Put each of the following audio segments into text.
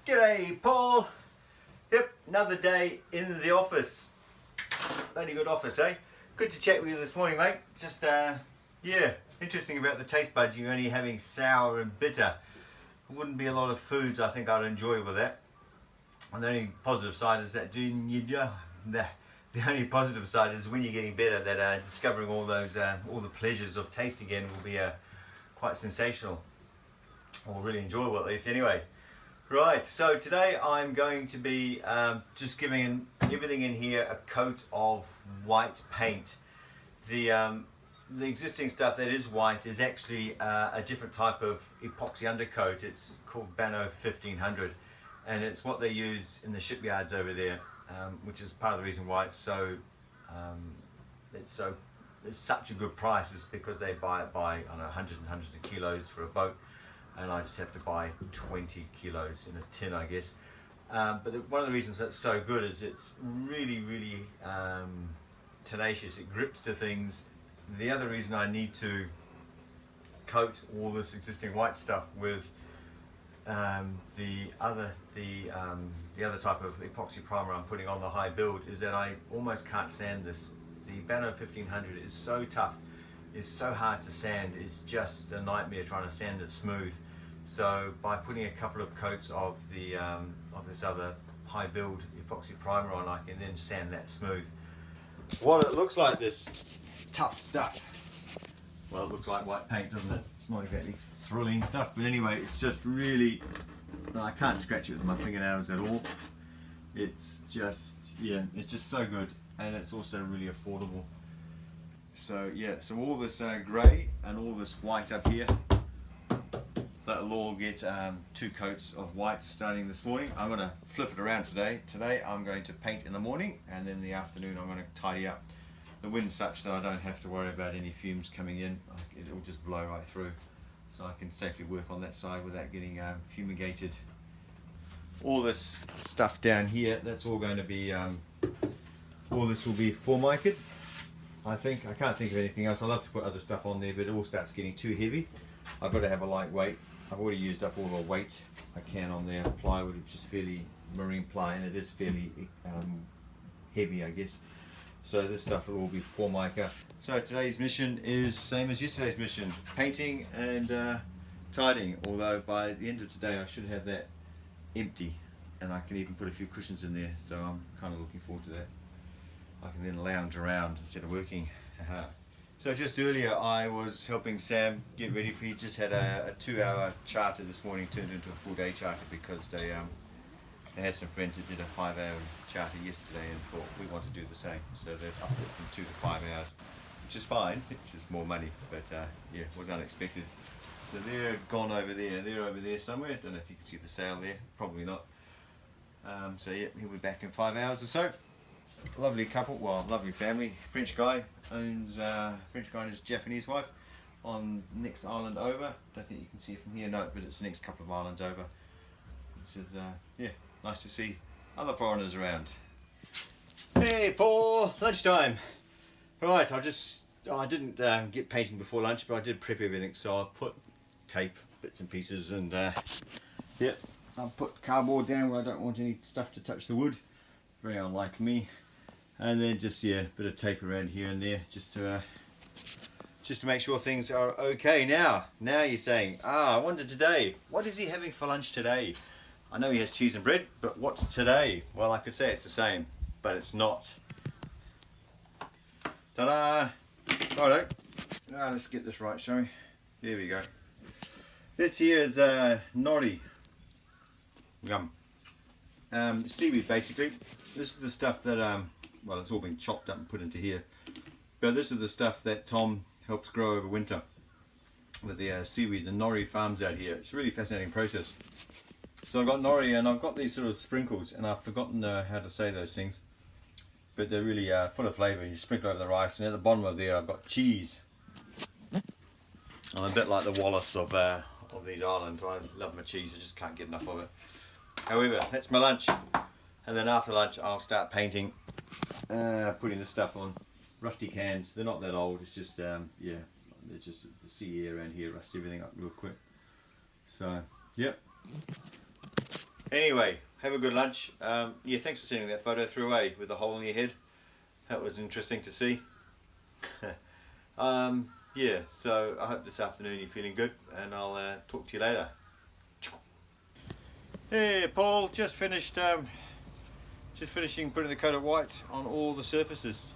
G'day, Paul. Yep, another day in the office. Bloody good office, eh? Good to chat with you this morning, mate. Just, yeah, interesting about the taste buds. You're only having sour and bitter. Wouldn't be a lot of foods I think I'd enjoy with that. And the only positive side is that the only positive side is when you're getting better, that discovering all those all the pleasures of taste again will be quite sensational, or really enjoyable at least. Anyway, right. So today I'm going to be just giving everything in here a coat of white paint. The existing stuff that is white is actually a different type of epoxy undercoat. It's called Bano 1500. And it's what they use in the shipyards over there, which is part of the reason why it's such a good price, is because they buy it by, I don't know, hundreds and hundreds of kilos for a boat, and I just have to buy 20 kilos in a tin, I guess. But one of the reasons that's so good is it's really, really tenacious. It grips to things. The other reason I need to coat all this existing white stuff with the other type of epoxy primer I'm putting on the high build is that I almost can't sand this. The Bano 1500 is so tough, it's so hard to sand, it's just a nightmare trying to sand it smooth. So by putting a couple of coats of the of this other high build epoxy primer on, I can then sand that smooth. What it looks like, this tough stuff. Well, it looks like white paint, doesn't it? It's not exactly thrilling stuff, but anyway, it's just really, I can't scratch it with my fingernails at all. It's just, yeah, it's just so good, and it's also really affordable. So yeah, so all this grey and all this white up here, that'll all get 2 coats of white starting this morning. I'm going to flip it around today. Today I'm going to paint in the morning, and then in the afternoon I'm going to tidy up. The wind's such that I don't have to worry about any fumes coming in. It will just blow right through. So I can safely work on that side without getting fumigated. All this stuff down here, that's all going to be, all this will be formica'd, I think. I can't think of anything else. I love to put other stuff on there, but it all starts getting too heavy. I've got to have a lightweight. I've already used up all the weight I can on there. Plywood, which is fairly marine ply, and it is fairly heavy, I guess. So this stuff will all be formica. So today's mission is same as yesterday's mission, painting and tidying, although by the end of today I should have that empty, and I can even put a few cushions in there, so I'm kind of looking forward to that. I can then lounge around instead of working. So just earlier I was helping Sam get ready for, he just had a 2-hour charter this morning turned into a full day charter because they had some friends that did a 5-hour charter yesterday and thought we want to do the same, so they've upped it from 2 to 5 hours, which is fine. It's just more money, but yeah, it was unexpected. So they're gone over there, they're over there somewhere. I don't know if you can see the sail there, probably not. So yeah, he'll be back in 5 hours or so. Lovely couple, well, lovely family. French guy owns French guy and his Japanese wife on next island over. Don't think you can see it from here, no, but it's the next couple of islands over. He said, yeah, nice to see other foreigners around. Hey Paul, lunchtime. Right, I didn't get painting before lunch, but I did prep everything. So I put tape, bits and pieces, and yeah, I put cardboard down where I don't want any stuff to touch the wood. Very unlike me. And then just, yeah, a bit of tape around here and there, just to make sure things are okay. Now you're saying, I wonder today, what is he having for lunch today? I know he has cheese and bread, but what's today? Well, I could say it's the same, but it's not. Ta-da! Righto. Let's get this right, shall we? There we go. This here is nori. Yum. Seaweed, basically. This is the stuff that, well, it's all been chopped up and put into here. But this is the stuff that Tom helps grow over winter with the seaweed, the nori farms out here. It's a really fascinating process. So I've got nori and I've got these sort of sprinkles, and I've forgotten how to say those things, but they're really full of flavour. You sprinkle over the rice, and at the bottom of there I've got cheese. I'm a bit like the Wallace of these islands. I love my cheese, I just can't get enough of it. However, that's my lunch, and then after lunch I'll start painting, putting this stuff on. Rusty cans, they're not that old, it's just, yeah, it's just the sea air around here rusts everything up real quick. So, yep. Anyway, have a good lunch. Yeah, thanks for sending that photo through, with the hole in your head. That was interesting to see. Yeah, so I hope this afternoon you're feeling good, and I'll talk to you later. Hey Paul, just finishing putting the coat of white on all the surfaces.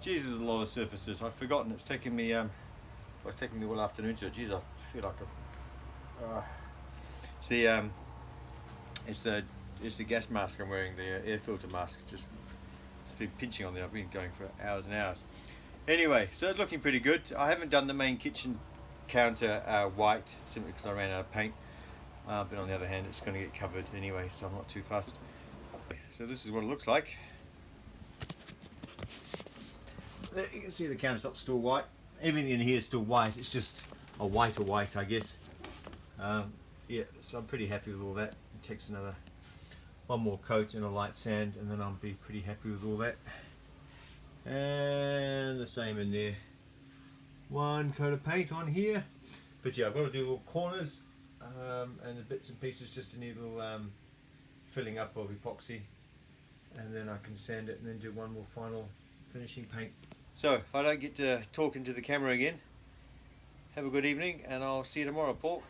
Jesus, a lot of surfaces. I've forgotten. It's taken me all afternoon to. Jeez, I feel like it's the gas mask I'm wearing, the air filter mask. It's been pinching on there. I've been going for hours and hours. Anyway, so it's looking pretty good. I haven't done the main kitchen counter white simply because I ran out of paint. But on the other hand, it's going to get covered anyway, so I'm not too fussed. So this is what it looks like. There you can see the countertop's still white. Everything in here is still white. It's just a whiter white, I guess. Yeah, so I'm pretty happy with all that. It takes one more coat and a light sand, and then I'll be pretty happy with all that. And the same in there. One coat of paint on here. But yeah, I've got to do little corners and the bits and pieces just to need a little filling up of epoxy, and then I can sand it and then do one more final finishing paint. So if I don't get to talk into the camera again, have a good evening, and I'll see you tomorrow, Paul.